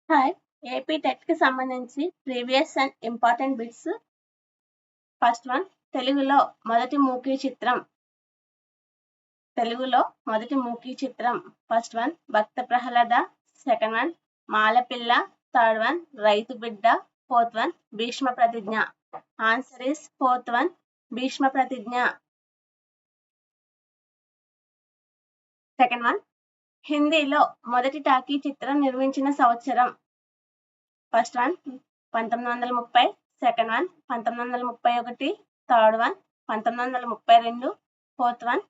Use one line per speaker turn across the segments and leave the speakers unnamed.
Hi AP TET కి సంబంధించి previous and important bits. First one, తెలుగులో మొదటి మూకీ చిత్రం. First one Bhakta Prahlada, second one Malapilla, third one Raithu Bidda, fourth one Bhishma Pratigna. Answer is fourth one Bhishma Pratigna. Second one, హిందీలో మొదటి టాకీ చిత్రం నిర్మించిన సంవత్సరం. First one 1930, second one 1931, third one 1932, fourth one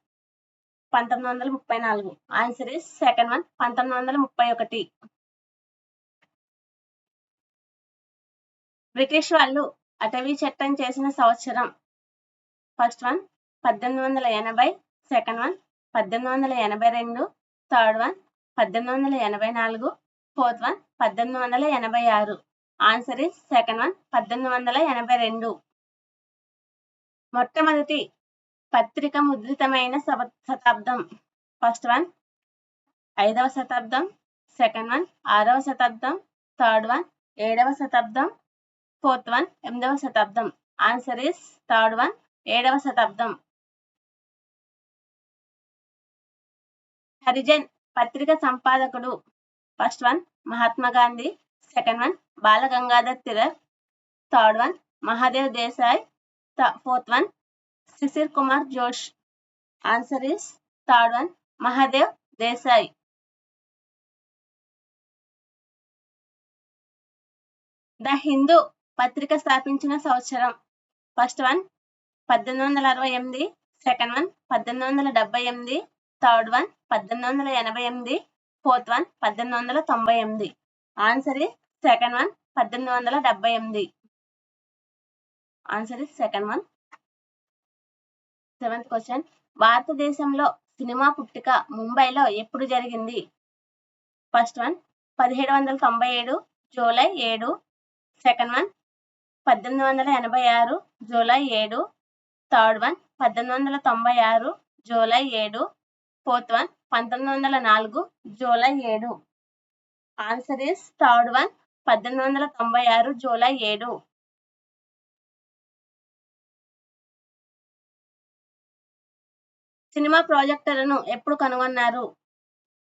1934. Answer is second one 1931. British వాళ్ళు అటవీ చట్టం చేసిన సంవత్సరం. First one 1880, second one 1882, third one 1884, fourth one 1886. Answer is second one 1882. మొట్టమొదటి పత్రిక ముద్రితమైన శతాబ్దం. ఫస్ట్ వన్ 5వ శతాబ్దం, సెకండ్ వన్ 6వ శతాబ్దం, థర్డ్ వన్ 7వ శతాబ్దం, ఫోర్త్ వన్ 8వ శతాబ్దం. ఆన్సర్ ఇస్ థర్డ్ వన్ 7వ శతాబ్దం. హరిజన్ పత్రిక సంపాదకుడు. First one Mahatma Gandhi, second one Bala Gangadhar Tilak, third one Mahadev Desai, fourth one Shishir Kumar Ghosh. Answer is third one Mahadev Desai. The Hindu పత్రిక స్థాపించిన సంవత్సరం. First one 1868, second one 1878, third one 1888, fourth one 1898. Answer is second one 1878. Answer is second one. Seventh question, భారతదేశంలో cinema పుట్టిక ముంబైలో ఎప్పుడు జరిగింది? First one 1797, July 7, second one 1886, July 7, third one 1896, July 7, fourth one 1904, July 7. Answer is third one 1896, July 7. Cinema ప్రాజెక్టర్లను ఎప్పుడు కనుగొన్నారు?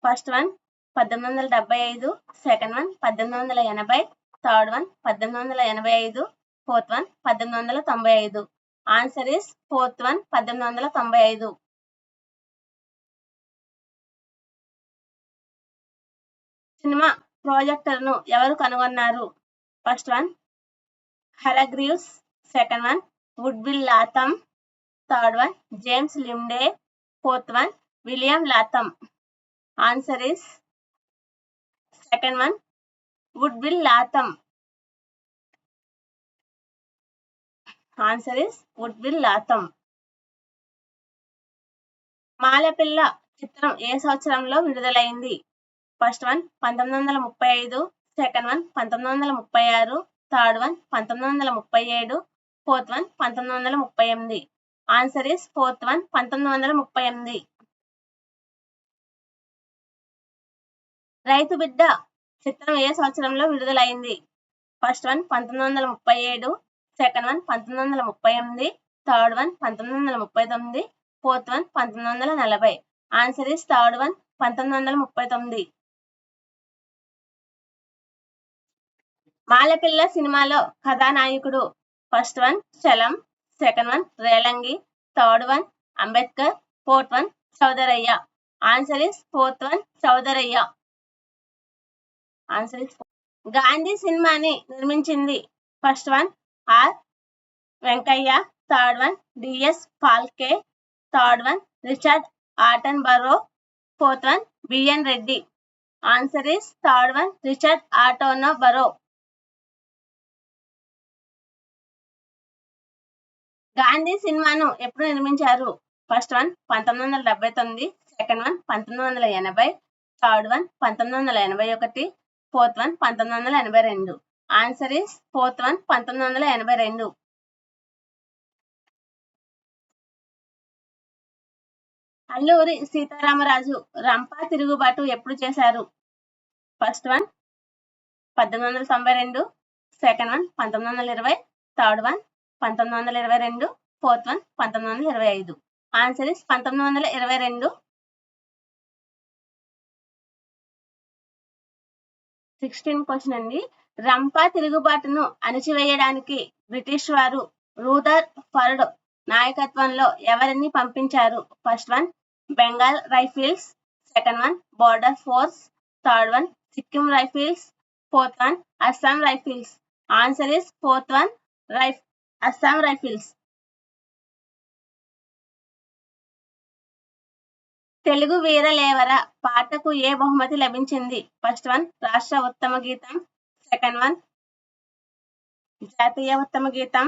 First one 1875, second one 1880, third one 1885, fourth one 1895. Answer is fourth one 1895. Cinema ప్రాజెక్టర్ను ఎవరు కనుగొన్నారు? First one Hargreaves, second one Woodville Latham, third one James Limde, fourth one William Latham. Answer is second one Woodville Latham. Answer is Woodville Latham. Malapilla చిత్రం ఏ సంవత్సరంలో విడుదలైంది? First one 1935, second one 1936, third one 1937, fourth one 1938. Answer is fourth one 1938. Raithu Bidda చిత్రం ఏ సంవత్సరంలో విడుదలైంది? First one 1937, second one 1938, third one 1939, fourth one 1940. Answer is third one 1939. Malapilla సినిమాలో కథానాయకుడు. First one Chalam, second one Relangi, third one Ambedkar, fourth one Chowdaraiah. Answer is fourth one Chowdaraiah. Answer is Gandhi సినిమాని నిర్మించింది. First one R Venkaiah, third one DS Phalke, third one Richard Attenborough, fourth one BN Reddy. Answer is third one Richard Attenborough సినిమాను ఎప్పుడు నిర్మించారు? First one 1979, second one 1980, third one 1981, fourth one 1982. Answer is fourth one 1982. Alluri Sitaramaraju Rampa తిరుగుబాటు ఎప్పుడు చేశారు? First one 1892, second one 1920, third one 1922, fourth one 1925. Answer is 1922. 16 question అండి. Rampa తిరుగుబాటును అణచివేయడానికి British వారు రూదర్ Ford నాయకత్వంలో ఎవరిని పంపించారు? First one Bengal Rifles, second one Border Force, third one Sikkim Rifles, fourth one Assam Rifles. Answer is fourth one Assam Rifles. Telugu వీరలేవర పాటకు ఏ బహుమతి లభించింది? ఫస్ట్ వన్ రాష్ట్ర ఉత్తమ గీతం, సెకండ్ వన్ జాతీయ ఉత్తమ గీతం,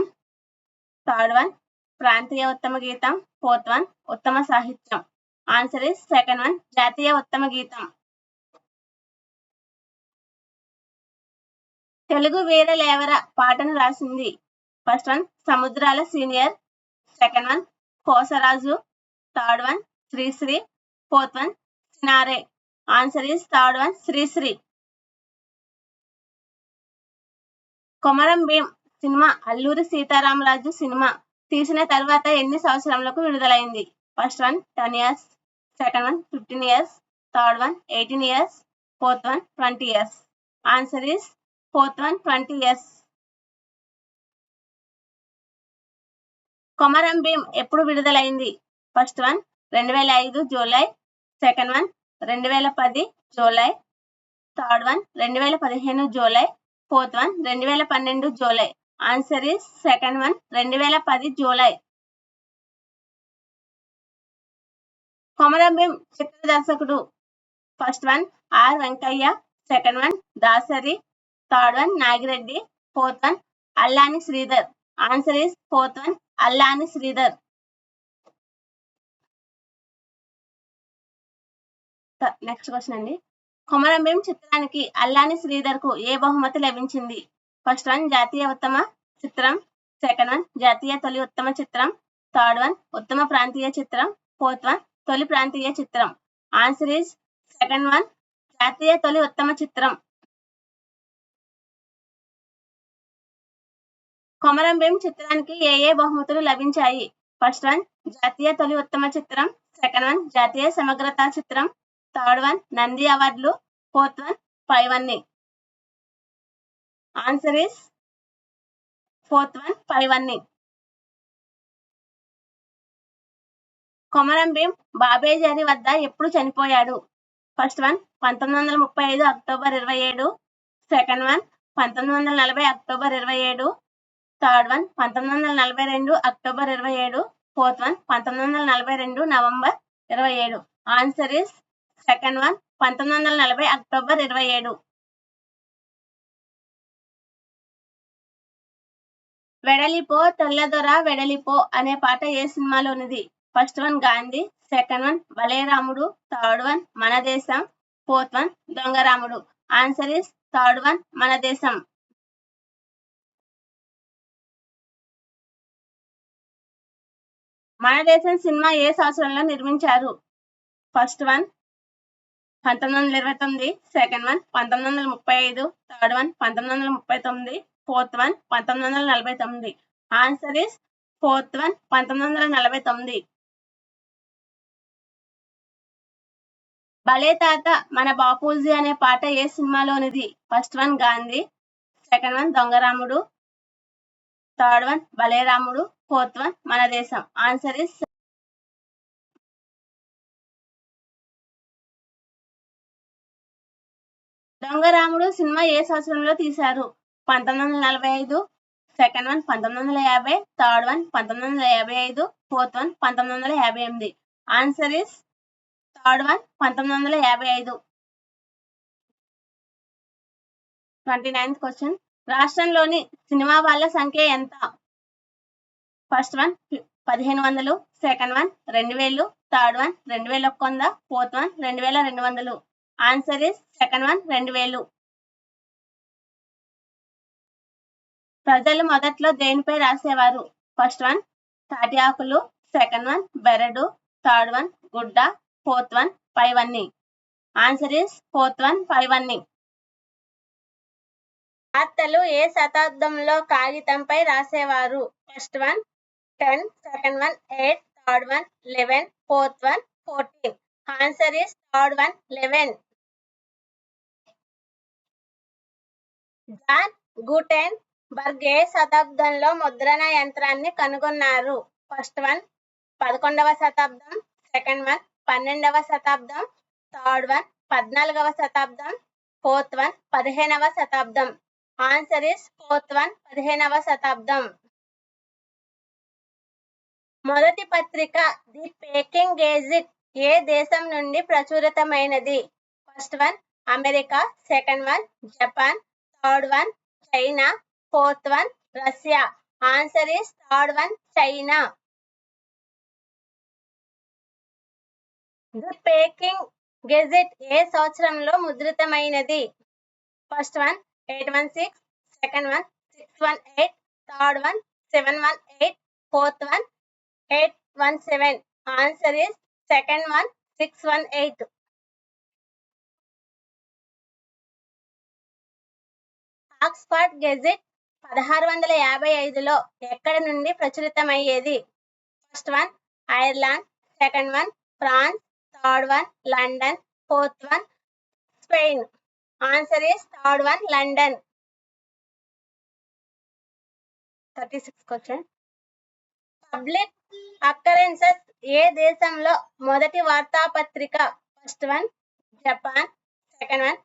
థర్డ్ వన్ ప్రాంతీయ ఉత్తమ గీతం, ఫోర్త్ వన్ ఉత్తమ సాహిత్యం. ఆన్సర్ ఇస్ సెకండ్ వన్ జాతీయ ఉత్తమ గీతం. తెలుగు వీరలేవర పాటను రాసింది? First one Samudrala senior, second one Kosaraju, third one Sri Sri, fourth one CiNaRe. Answer is third one Sri Sri. Komaram Bheem cinema Alluri Sitaramaraju cinema తీసిన తర్వాత ఎన్ని సంవత్సరాలకు విడుదలైంది? First one 10 years, second one 15 years, third one 18 years, fourth one 20 years. Answer is fourth one 20 years. Komaram Bheem ఎప్పుడు విడుదలైంది? First one 2005 July, second one 2010 July, third one 2015 July, fourth one 2012 July. Answer is second one 2010 July. Komaram Bheem చిత్ర దర్శకుడు? First one R Venkaiah, second one Dasari, third one Nagireddy, fourth one Allani Sridhar. Answer is fourth one Allani Sridhar. Next question అండి. కొమరం భీం చిత్రానికి అల్లాని శ్రీధర్ కు ఏ బహుమతి లభించింది? First one జాతీయ ఉత్తమ చిత్రం, సెకండ్ వన్ జాతీయ తొలి ఉత్తమ చిత్రం, థర్డ్ వన్ ఉత్తమ ప్రాంతీయ చిత్రం, ఫోర్త్ వన్ తొలి ప్రాంతీయ చిత్రం. ఆన్సర్ ఇస్ సెకండ్ వన్ జాతీయ తొలి ఉత్తమ చిత్రం. కొమరం భీం చిత్రానికి ఏ బహుమతులు లభించాయి? ఫస్ట్ వన్ జాతీయ తొలి ఉత్తమ చిత్రం, సెకండ్ వన్ జాతీయ సమగ్రతా చిత్రం, థర్డ్ వన్ నంది అవార్డులు, fourth one 5 answer is fourth one 5 Komaram Bheem Babejhari వద్ద ఎప్పుడు చనిపోయాడు? First one 1935 October 27, second one 1940 October 27, third one 1942 October 27, fourth one 1942 November 27. Answer is second one 1940 October 27. వెడలిపో తెల్లదొర వెడలిపో అనే పాట ఏ సినిమాలోనిది? First one Gandhi, second one Baleramudu, third one Mana Desam, fourth one Dongaramudu. Answer is third one Mana దేశం. మన దేశం సినిమా ఏ సంవత్సరంలో నిర్మించారు? First one 1929, second one 1935, third one 1939, fourth one 1949. Answer is fourth one 1949. భలే తాత మన బాపూజీ అనే పాట ఏ సినిమాలోనిది? First one Gandhi, second one Dongaramudu, third one Baleramudu, fourth one Mana Desam. Answer is Dongaramudu cinema ఏ సంవత్సరంలో తీశారు? 1945, second one 1950, third one 1955, fourth one 1958. Answer is third one 1955. 29th question. రాష్ట్రంలోని సినిమా వాళ్ళ సంఖ్య ఎంత? First one 1500, second one 2000, third one 2100, fourth one 2200. Answer is second one 2000. ప్రజలు మొదట్లో దేనిపై రాసేవారు? ఫస్ట్ వన్ తాటి ఆకులు, సెకండ్ వన్ బెరడు, థర్డ్ వన్ గుడ్డ, ఫోర్త్ వన్ పైవన్నీ. ఆన్సర్ ఇస్ ఫోర్త్ వన్ 5 అన్ని. వార్తలు ఏ శతాబ్దంలో కాగితంపై రాసేవారు? First one 10, second one 8, third one 11, fourth one 14. Answer is third one 11. John Gutenberg ఏ శతాబ్దంలో ముద్రణ యంత్రాన్ని కనుగొన్నారు? ఫస్ట్ వన్ 11వ శతాబ్దం, సెకండ్ వన్ 12వ శతాబ్దం, థర్డ్ వన్ 14వ శతాబ్దం, ఫోర్త్ వన్ 15వ శతాబ్దం. ఆన్సర్ ఇస్ ఫోర్త్ వన్ 15వ శతాబ్దం. మొదటి పత్రిక ది పేకింగ్ గెజిట్ ఏ దేశం నుండి ప్రచురితమైనది? First one America, second one Japan, third one China, fourth one Russia. Answer is third one China. The Peking Gazette ఏ సంవత్సరంలో ముద్రితమైనది? First one 816, second one 618, third one 718, fourth one 817. Answer is second one 618. Oxford Gazette 1655లో ఎక్కడి నుండి ప్రచురితమయ్యేది? First one Ireland, second one France, third one London, fourth one Spain. Answer is third one London. 36 question. Public Occurrences ఏ దేశంలో మొదటి వార్తాపత్రిక? First one Japan, second one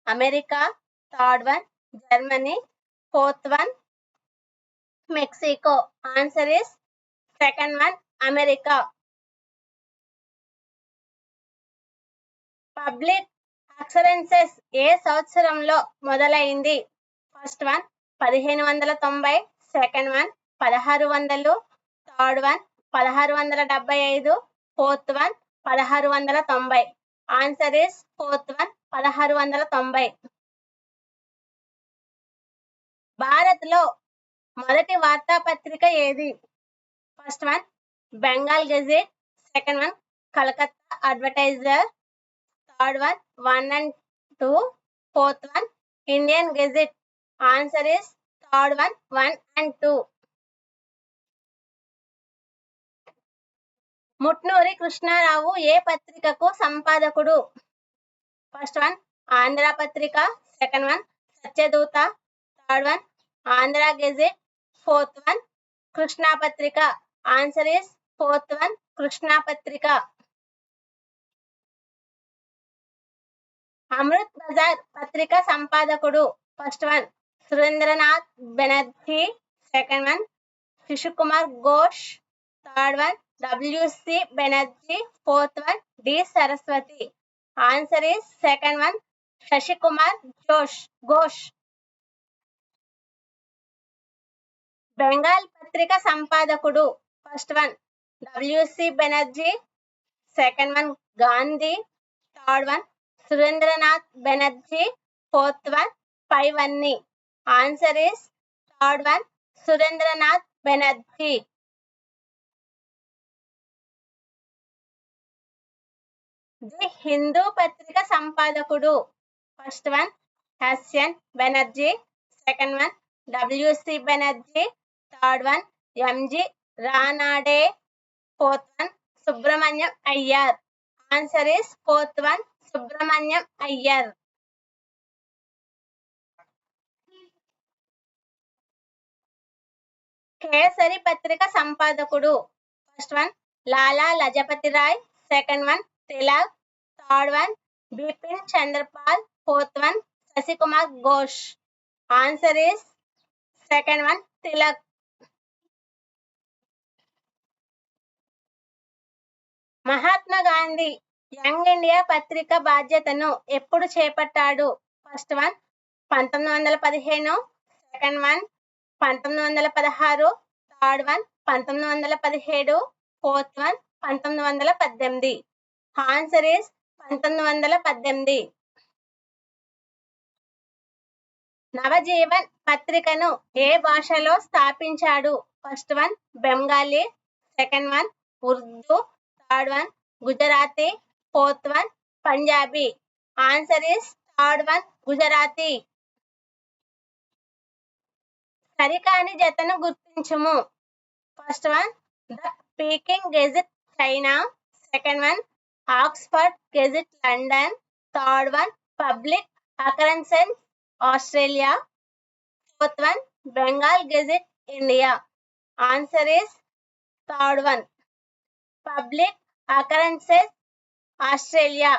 America, third one Germany, fourth one Mexico. Answer is second one America. Public Occurrences ఏ సంవత్సరంలో మొదలైంది? First one 1590, second one 1600, third one 1675, fourth one 1690. Answer is fourth one 1690. Bharat లో మొదటి వార్తాపత్రిక ఏది? First one Bengal Gazette, second one Calcutta Advertiser, third one 1 and 2, fourth one Indian Gazette. Answer is third one 1 and 2. Mutnuri Krishnarao ఏ పత్రికకు సంపాదకుడు? First one Andhra Patrika, second one Satyaduta, third one Andhra Gazette, fourth one Krishna Patrika. Answer is fourth one Krishna Patrika. Amrit Bazar Patrika సంపాదకుడు? First one Surendranath Banerjee, second one Shishukumar Ghosh, third one WC Banerjee, fourth one D Saraswati. Answer is second one Shashikumar Ghosh. Bengal పత్రిక సంపాదకుడు? First one WC Banerjee, second one Gandhi, third one Surendranath Banerjee, fourth one పైవన్నీ. Answer is third one Surendranath Banerjee. The Hindu పత్రిక సంపాదకుడు? First one SN Banerjee, second one WC Banerjee, third one MG Ranade, fourth one Subrahmanyam Iyer. Answer is fourth one Subrahmanyam Iyer. Kesari పత్రిక సంపాదకుడు? First one Lala Lajpat Rai, second one Tilak, third one Bipin Chandrapal, fourth one Shashikumar Ghosh. Answer is second one Tilak. Mahatma Gandhi Young India పత్రిక బాధ్యతను ఎప్పుడు చేపట్టాడు? First one 1915, second one 1916, third one 1917, fourth one 1918. Answer is 1918. Navajivan పత్రికను ఏ భాషలో స్థాపించాడు? First one Bengali, second one Urdu, third one Gujarati, fourth one Punjabi. Answer is third one Gujarati. సరికాని జతను గుర్తించుము. First one the Peking Gazette China, second one Oxford Gazette London, third one Public Occurrences Australia, fourth one Bengal Gazette India. Answer is third one Public Occurrences Australia.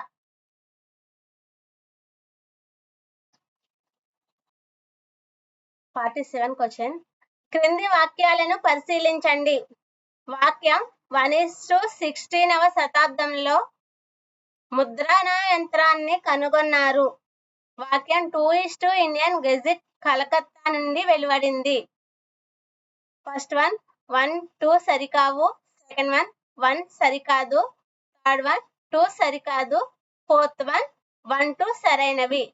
47 question. క్రింది వాక్యాలను పరిశీలించండి. వాక్యం 1:16వ శతాబ్దంలో ముద్రణ యంత్రాన్ని కనుగొన్నారు. వాక్యం 2:2 ఇండియన్ గెజిట్ కలకత్తా నుండి వెలువడింది. ఫస్ట్ వన్ 1, 2 సరికావు, సెకండ్ వన్ 1 సరికాదు, థర్డ్ వన్ 2 సరికాదు, ఫోర్త్ వన్ 1, 2 సరైనవి.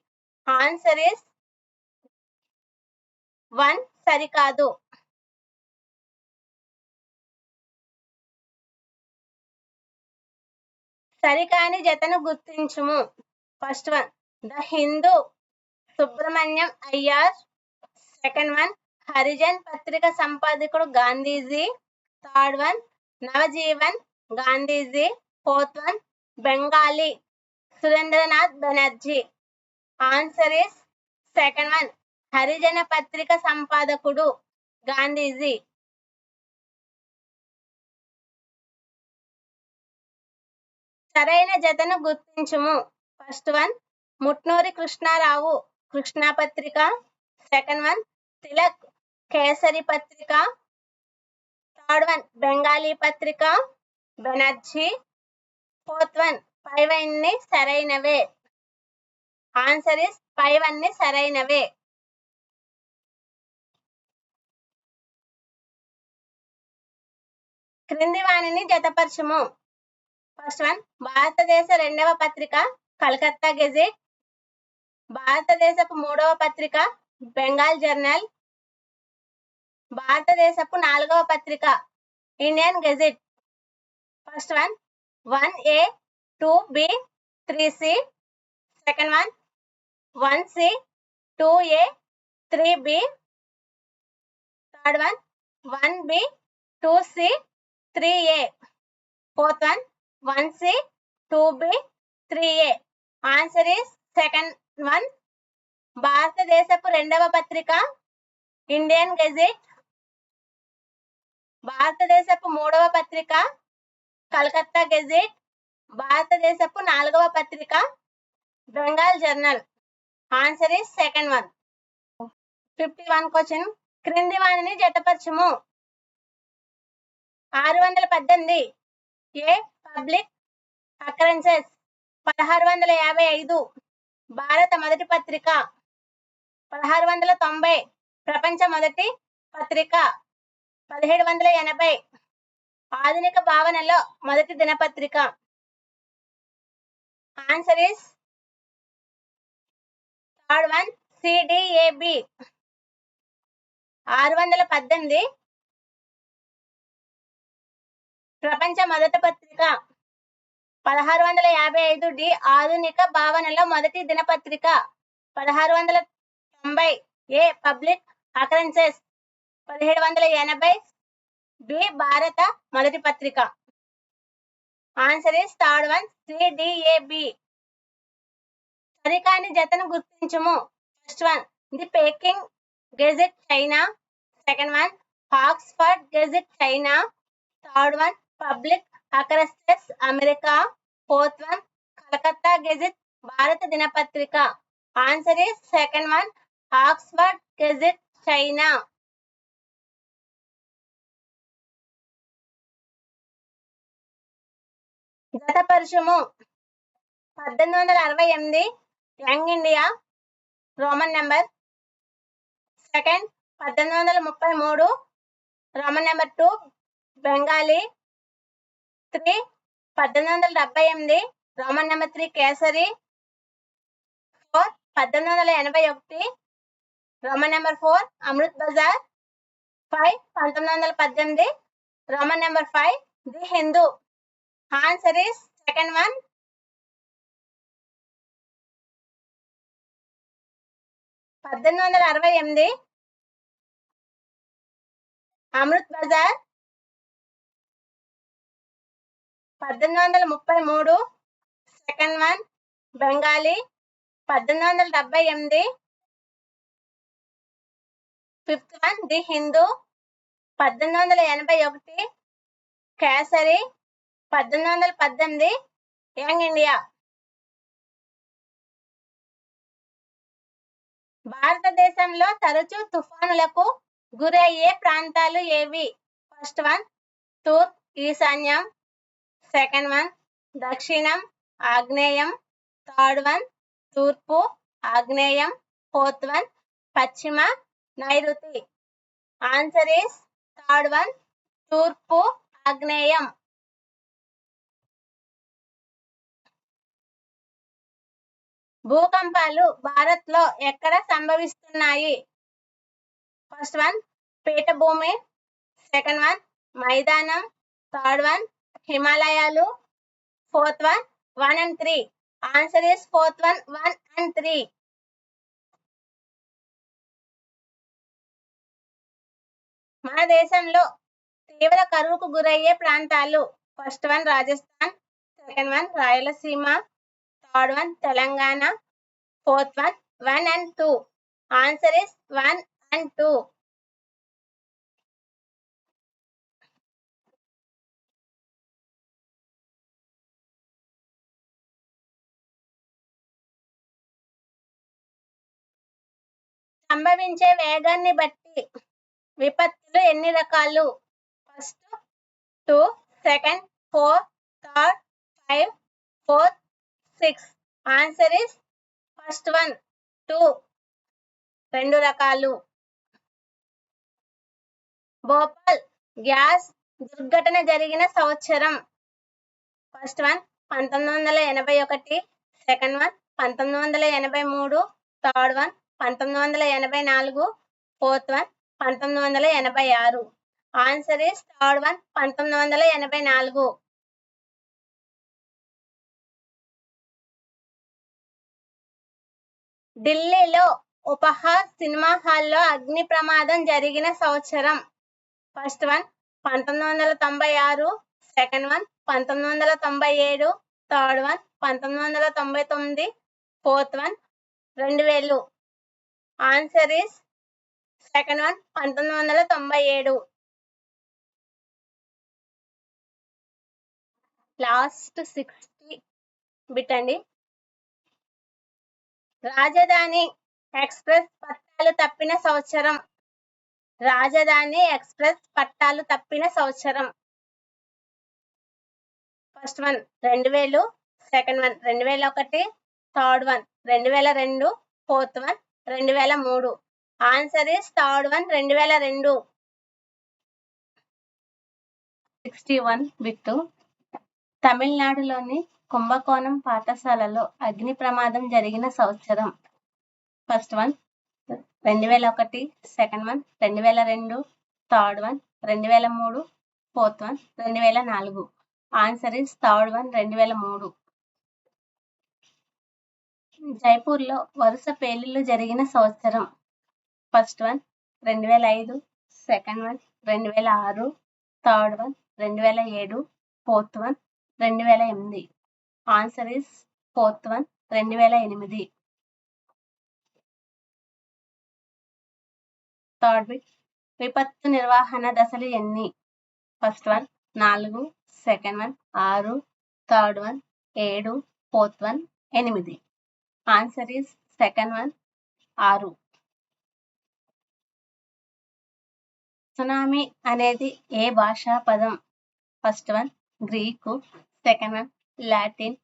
ఆన్సర్ ఇస్ 1 సరికాదు. సరికాని జతను గుర్తించుము. First one the Hindu Subrahmanyam Iyer, second one Harijan పత్రిక సంపాదకుడు Gandhiji, third one Navajivan Gandhiji, fourth one Bengali Surendranath Banerjee. Answer is second one Harijan పత్రిక సంపాదకుడు గాంధీజీ. సరైన జతను గుర్తించుము. First one Mutnuri Krishnarao Krishna Patrika, second one Tilak kesari పత్రిక, థర్డ్ వన్ బెంగాలీ పత్రిక బెనర్జీ, ఫోర్త్ వన్ పైవన్నీ సరైనవే. ఆన్సర్ ఇస్ పైవన్నీ సరైనవే. క్రింది వాణిని జతపరచుము. ఫస్ట్ వన్ భారతదేశ రెండవ పత్రిక కలకత్తా గెజిట్, భారతదేశపు మూడవ పత్రిక బెంగాల్ జర్నల్, భారతదేశపు నాలుగవ పత్రిక Indian gazette. First one 1A 2B 3C, second one 1C 2A 3B, third one 1B 2C 3A, fourth one 1C 2B 3A. Answer is second one భారతదేశపు రెండవ పత్రిక ఇండియన్ గెజిట్, భారతదేశపు మూడవ పత్రిక కలకత్తా గెజిట్, భారతదేశపు నాలుగవ పత్రిక Bengal journal. Answer is second one. 51 question. క్రింది వాణిని జతపరచుము. 618 ఏ పబ్లిక్ అకరెన్సెస్ 1655 భారత మొదటి పత్రిక, 1690 ప్రపంచ మొదటి పత్రిక, 1780 ఆధునిక భావనలో మొదటి దినపత్రిక. Answer is third one CDAB. 618 ప్రపంచ మొదటి పత్రిక, 1655 డి ఆధునిక భావనలో మొదటి దినపత్రిక, 1690 ఏ పబ్లిక్ అకరెన్సెస్, 1780 బి భారత మొదటి పత్రిక. Answer is third one CDAB. సరికాని జతను గుర్తించుము. First one the Peking Gazette China, second one Oxford Gazette China, third one Public Occurrences America, fourth one Calcutta Gazette భారత దినపత్రిక. Answer is second one Oxford Gazette China. జతపరచుము. 1868 Young India Roman number, second 1833 Roman number 2 Bengali, 3 1878 Roman number 3 Kesari, 4 1881 Roman number 4 Amrit Bazar, 5 1918 Roman number 5 the Hindu. Answer is second one 1868 Amrit Bazar 1833. Second one Bengali 1878. Fifth one the Hindu 1881. Kesari 1818. Young India. భారతదేశంలో తరచూ తుఫానులకు గురయ్యే ప్రాంతాలు ఏవి? First one తూర్పు ఈశాన్యం. Second one దక్షిణం ఆగ్నేయం. థర్డ్ వన్ తూర్పు ఆగ్నేయం. ఫోర్త్ వన్ పశ్చిమ నైరుతి. ఆన్సర్ ఈస్ థర్డ్ వన్ తూర్పు ఆగ్నేయం. భూకంపాలు భారత్ లో ఎక్కడ సంభవిస్తున్నాయి? ఫస్ట్ వన్ పీఠభూమి. సెకండ్ వన్ మైదానం. థర్డ్ వన్ హిమాలయాలు. Fourth one 1 and 3. Answer is fourth one 1 and 3. మన దేశంలో తీవ్ర కరువుకు గురయ్యే ప్రాంతాలు. First one Rajasthan. Second one Rayalaseema. Third one Telangana. Fourth one 1 and 2. Answer is 1 and 2. సంభవించే వేగాన్ని బట్టి విపత్తులు ఎన్ని రకాలు? First 2. Second 4. Third 5. Fourth 6. Answer is first one 2. 2 రకాలు. భోపాల్ గ్యాస్ దుర్ఘటన జరిగిన సంవత్సరం. First one 1981. Second one 1983. Third one 1984. Fourth one 1986. Answer is third one 1984. ఢిల్లీలో ఉపహార్ సినిమా హాల్లో అగ్ని ప్రమాదం జరిగిన సంవత్సరం. First one 1996. Second one 1997. Third one 1999. Fourth one 2000. Answer is second one 1997. Last 60 bit అండి. రాజధాని ఎక్స్ప్రెస్ పట్టాలు తప్పిన సంవత్సరం. రాజధాని ఎక్స్ప్రెస్ పట్టాలు తప్పిన సంవత్సరం. First one 2000. Second one 2001. Third one 2002. Fourth one 2003. Answer is third one 2002. 61 bit. తమిళనాడులోని కుంభకోణం పాఠశాలలో అగ్ని ప్రమాదం జరిగిన సంవత్సరం. First one 2001. Second one 2002. Third one 2003. Fourth one 2004. Answer is third one 2003. జైపూర్లో వరుస పేలుళ్లు జరిగిన సంవత్సరం. First one 2005. Second one 2006. Third one 2007. Fourth one 2008. Answer is fourth one 2008. Third bit. విపత్తు నిర్వహణ దశలు ఎన్ని? First one 4. Second one 6. Third one 7. Fourth one 8. Answer is second one 6. Tsunami అనేది ఏ భాషా పదం? First one Greek. Second one Latin.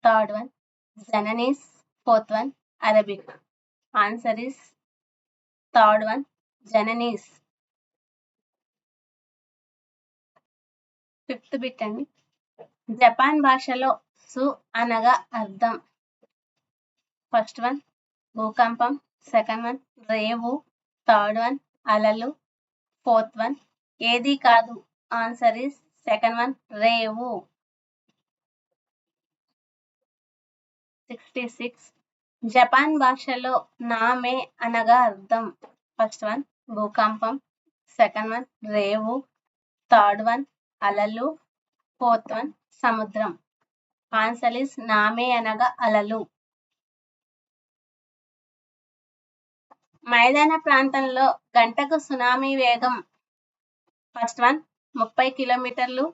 Third one Japanese. Fourth one Arabic. Answer is third one Japanese. Fifth bit అండి. Japan భాషలో సు అనగా అర్థం. First one భూకంపం. సెకండ్ వన్ రేవు. థర్డ్ వన్ అలలు. ఫోర్త్ వన్ ఏది కాదు. Answer is second one Revu. 66. Japan భాషలో నామే అనగా అర్థం. ఫస్ట్ వన్ భూకంపం. సెకండ్ వన్ రేవు, థర్డ్ వన్ అలలు, ఫోర్త్ వన్ సముద్రం. ఆన్సర్ ఇస్ నామే అనగా అలలు. మైదాన ప్రాంతంలో గంటకు సునామీ వేగం ఫస్ట్ వన్ 30 కిలోమీటర్లు,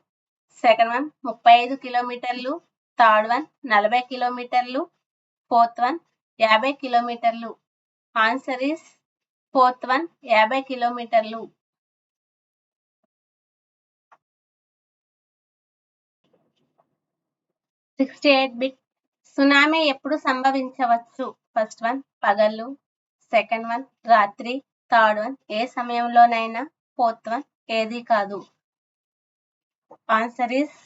సెకండ్ వన్ 35 కిలోమీటర్లు, థర్డ్ వన్ 40 కిలోమీటర్లు, ఫోర్త్ వన్ 50 కిలోమీటర్లు. ఆన్సర్ ఇస్ ఫోర్త్ వన్ 50 కిలోమీటర్లు. 68 బిట్. సునామీ ఎప్పుడు సంభవించవచ్చు? ఫస్ట్ వన్ పగలు, సెకండ్ వన్ రాత్రి, థర్డ్ వన్ ఏ సమయంలోనైనా, ఫోర్త్ వన్ ఏది కాదు. ఆన్సర్ ఇస్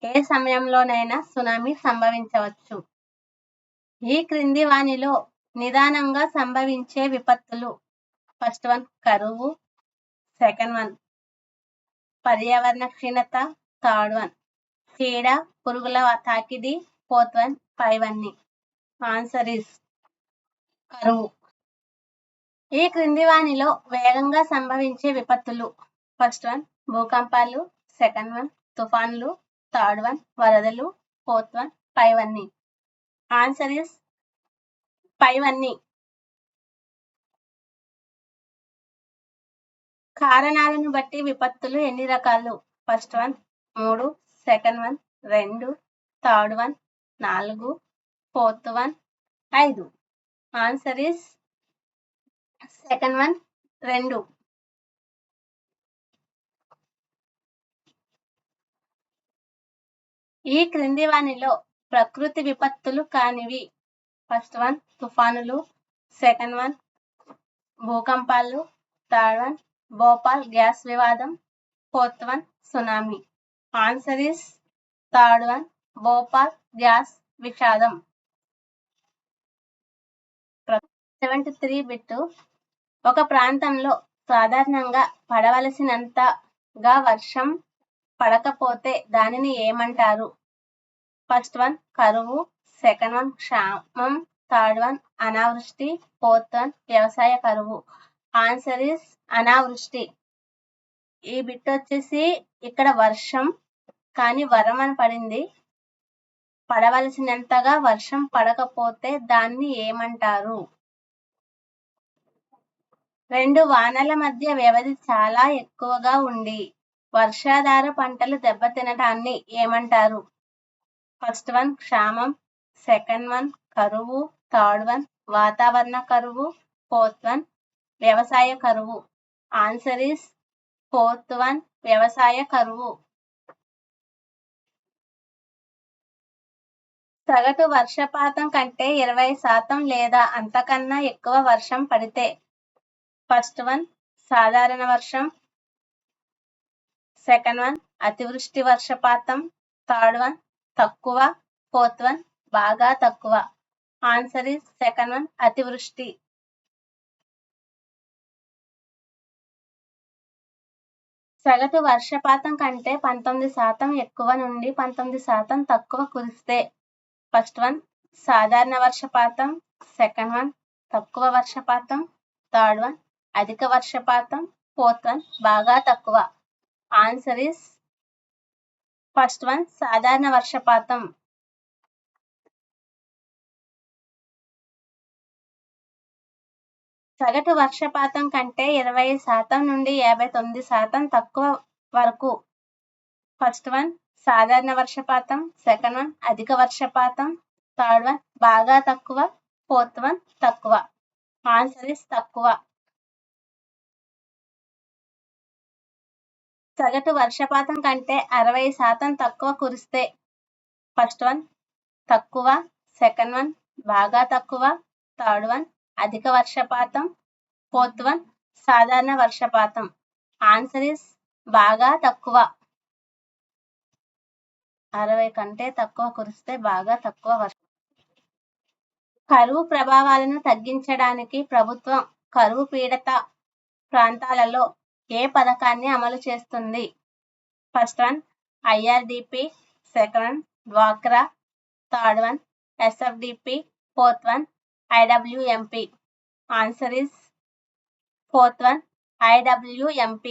ఏ సమయంలోనైనా సునామీ సంభవించవచ్చు. ఈ క్రింది వానిలో నిదానంగా సంభవించే విపత్తులు. ఫస్ట్ వన్ కరువు, సెకండ్ వన్ పర్యావరణ క్షీణత, థర్డ్ వన్ చీడ పురుగుల తాకిడి, ఫోర్త్ వన్ పైవన్నీ. ఆన్సర్ ఇస్ కరువు. ఈ క్రింది వానిలో వేగంగా సంభవించే విపత్తులు. ఫస్ట్ వన్ భూకంపాలు, సెకండ్ వన్ తుఫాన్లు, థర్డ్ వన్ వరదలు, ఫోర్త్ వన్ పైవన్నీ. ఆన్సర్ ఇస్ పైవన్నీ. కారణాలను బట్టి విపత్తులు ఎన్ని రకాలు? First one 3, second one 2, third one 4, fourth one 5. Answer is second one 2. ఈ క్రింది వానిలో ప్రకృతి విపత్తులు కానివి. ఫస్ట్ వన్ తుఫానులు, సెకండ్ వన్ భూకంపాలు, థర్డ్ వన్ భోపాల్ గ్యాస్ వివాదం, fourth one tsunami. Answer is third one Bhopal gas విషాదం. 73 బిట్. ఒక ప్రాంతంలో సాధారణంగా పడవలసినంతగా వర్షం పడకపోతే దానిని ఏమంటారు? ఫస్ట్ వన్ కరువు, సెకండ్ వన్ క్షామం, థర్డ్ వన్ అనావృష్టి, ఫోర్త్ వన్ వ్యవసాయ కరువు. ఆన్సర్ ఇస్ అనావృష్టి. ఈ బిట్ వచ్చేసి ఇక్కడ వర్షం కానీ వరం అని పడింది. పడవలసినంతగా వర్షం పడకపోతే దాన్ని ఏమంటారు? 2 వానల మధ్య వ్యవధి చాలా ఎక్కువగా ఉండి వర్షాధార పంటలు దెబ్బతినటాన్ని ఏమంటారు? ఫస్ట్ వన్ క్షామం, సెకండ్ వన్ కరువు, థర్డ్ వన్ వాతావరణ కరువు, ఫోర్త్ వన్ వ్యవసాయ కరువు. ఆన్సర్ ఇస్ ఫోర్త్ వన్ వ్యవసాయ కరువు. సగటు వర్షపాతం కంటే 20% లేదా అంతకన్నా ఎక్కువ వర్షం పడితే ఫస్ట్ వన్ సాధారణ వర్షం, సెకండ్ వన్ అతివృష్టి వర్షపాతం, థర్డ్ వన్ తక్కువ, ఫోర్త్ వన్ బాగా తక్కువ. ఆన్సర్ ఇస్ సెకండ్ వన్ అతివృష్టి. సగటు వర్షపాతం కంటే 19% ఎక్కువ నుండి 19% తక్కువ కురిస్తే ఫస్ట్ వన్ సాధారణ వర్షపాతం, సెకండ్ వన్ తక్కువ వర్షపాతం, థర్డ్ వన్ అధిక వర్షపాతం, ఫోర్త్ వన్ బాగా తక్కువ. ఆన్సర్ ఇస్ ఫస్ట్ వన్ సాధారణ వర్షపాతం. సగటు వర్షపాతం కంటే 20% నుండి 59% తక్కువ వరకు ఫస్ట్ వన్ సాధారణ వర్షపాతం, సెకండ్ వన్ అధిక వర్షపాతం, థర్డ్ వన్ బాగా తక్కువ, ఫోర్త్ వన్ తక్కువ. ఆన్సర్ ఇస్ తక్కువ. సగటు వర్షపాతం కంటే 60% తక్కువ కురిస్తే ఫస్ట్ వన్ తక్కువ, సెకండ్ వన్ బాగా తక్కువ, థర్డ్ వన్ అధిక వర్షపాతం, ఫోర్త్ వన్ సాధారణ వర్షపాతం. ఆన్సర్ ఇస్ బాగా తక్కువ. 60 కంటే తక్కువ కురిస్తే బాగా తక్కువ వర్షం. కరువు ప్రభావాలను తగ్గించడానికి ప్రభుత్వం కరువు పీడిత ప్రాంతాలలో ఏ పథకాన్ని అమలు చేస్తుంది? First one IRDP, second one డ్వాక్రా, third one SFDP, fourth one IWMP. Answer is fourth one IWMP.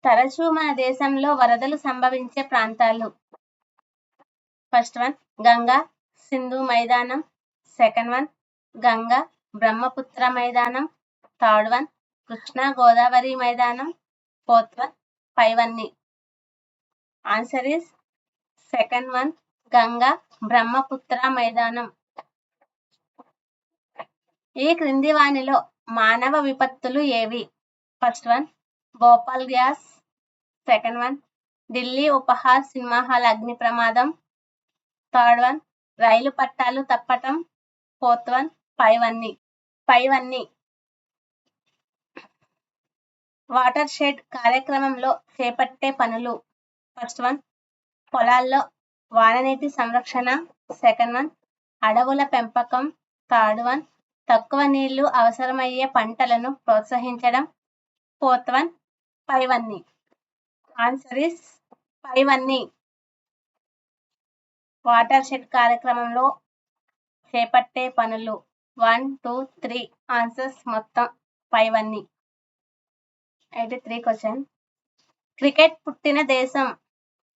తరచూ మన దేశంలో వరదలు సంభవించే ప్రాంతాలు. ఫస్ట్ వన్ గంగా సింధు మైదానం, సెకండ్ వన్ గంగా బ్రహ్మపుత్ర మైదానం, థర్డ్ వన్ కృష్ణా గోదావరి మైదానం, ఫోర్త్ వన్ పైవన్నీ. Answer is second one Ganga Brahmaputra మైదానం. ఈ క్రింది వానిలో మానవ విపత్తులు ఏవి? First one Bhopal gas, second one Delhi Uphaar cinema hall అగ్ని ప్రమాదం, థర్డ్ వన్ రైలు పట్టాలు తప్పటం, ఫోర్త్ వన్ పైవన్నీ. వాటర్ షెడ్ కార్యక్రమంలో చేపట్టే పనులు. ఫస్ట్ వన్ పొలాల్లో వాననీటి సంరక్షణ, సెకండ్ వన్ అడవుల పెంపకం, థర్డ్ వన్ తక్కువ నీళ్లు అవసరమయ్యే పంటలను ప్రోత్సహించడం, ఫోర్త్ వన్ పైవన్నీ. ఆన్సర్ ఇస్ పైవన్నీ. వాటర్ షెడ్ కార్యక్రమంలో చేపట్టే పనులు 1, 2, 3 ఆన్సర్స్ మొత్తం పైవన్నీ. 83 క్వశ్చన్. క్రికెట్ పుట్టిన దేశం.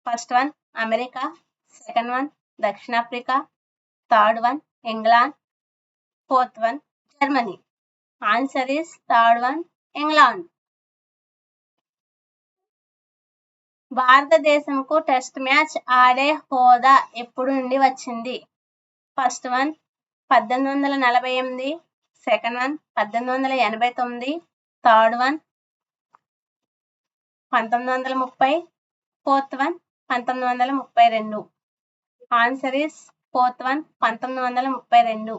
First one America, second one దక్షిణాఫ్రికా, third one England, fourth one Germany. Answer is third one England. భారతదేశంకు టెస్ట్ మ్యాచ్ ఆడే హోదా ఎప్పుడు నుండి వచ్చింది? First one 1848, second one 1889, third one 1930, fourth one 1932. Answer is fourth one 1932.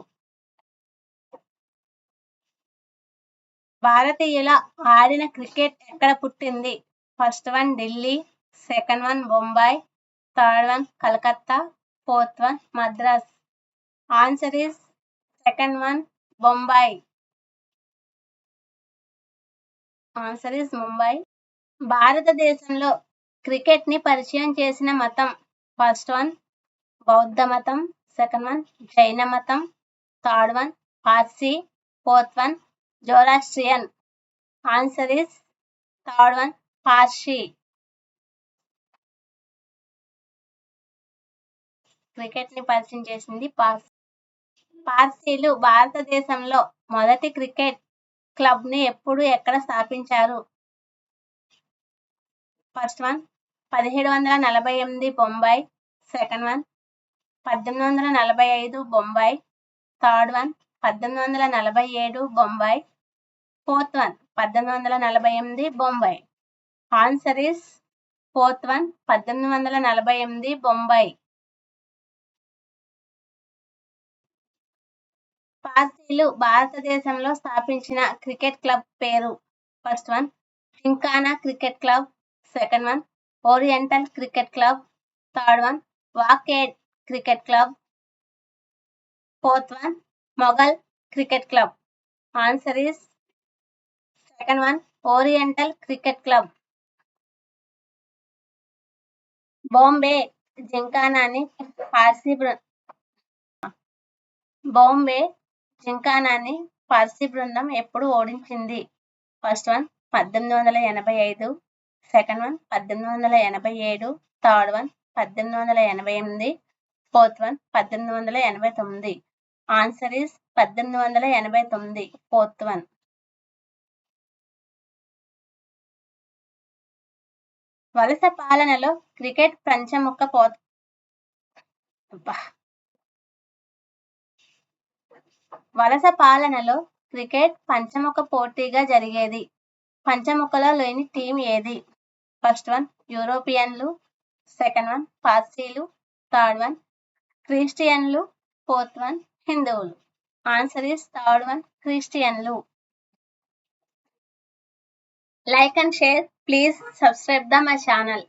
భారతీయుల ఆడిన క్రికెట్ ఎక్కడ పుట్టింది? First one Delhi, second one Bombay, third one Calcutta, fourth one Madras. Answer is second one Bombay. Answer is Mumbai. భారతదేశంలో క్రికెట్ ని పరిచయం చేసిన మతం. ఫస్ట్ వన్ బౌద్ధ మతం, సెకండ్ వన్ జైన మతం, third one Parsi, fourth one Zoroastrian. Answer is third one Parsi. Cricket ని పరిచయం చేసింది పార్సీలు. భారతదేశంలో మొదటి క్రికెట్ క్లబ్ ని ఎక్కడ స్థాపించారు? First one 1748 Bombay, second one 1845 Bombay, third one 1847 Bombay, fourth one 1848 Bombay. Answer is fourth one 1848 Bombay. పార్సీలు భారతదేశంలో స్థాపించిన క్రికెట్ క్లబ్ పేరు. First one Gymkhana cricket club, second one oriental cricket club, third one వాకేడ్ cricket club, fourth one Mughal cricket club. Answer is second one oriental cricket club. Bombay జింకానాని పార్సీ బృందం ఎప్పుడు ఓడించింది? First one 1885, second one 1887, third one 1888, fourth one 1889. Answer is 1889, fourth one. వలస పాలనలో cricket పంచముఖ పోటీగా జరిగేది. పంచముఖలో లేని టీం ఏది? ఫస్ట్ వన్ యూరోపియన్లు, సెకండ్ వన్ పార్సీలు, థర్డ్ వన్ క్రిస్టియన్లు, ఫోర్త్ వన్ హిందువులు. ఆన్సర్ ఇస్ థర్డ్ వన్ క్రిస్టియన్లు. Like and share. Please subscribe my channel.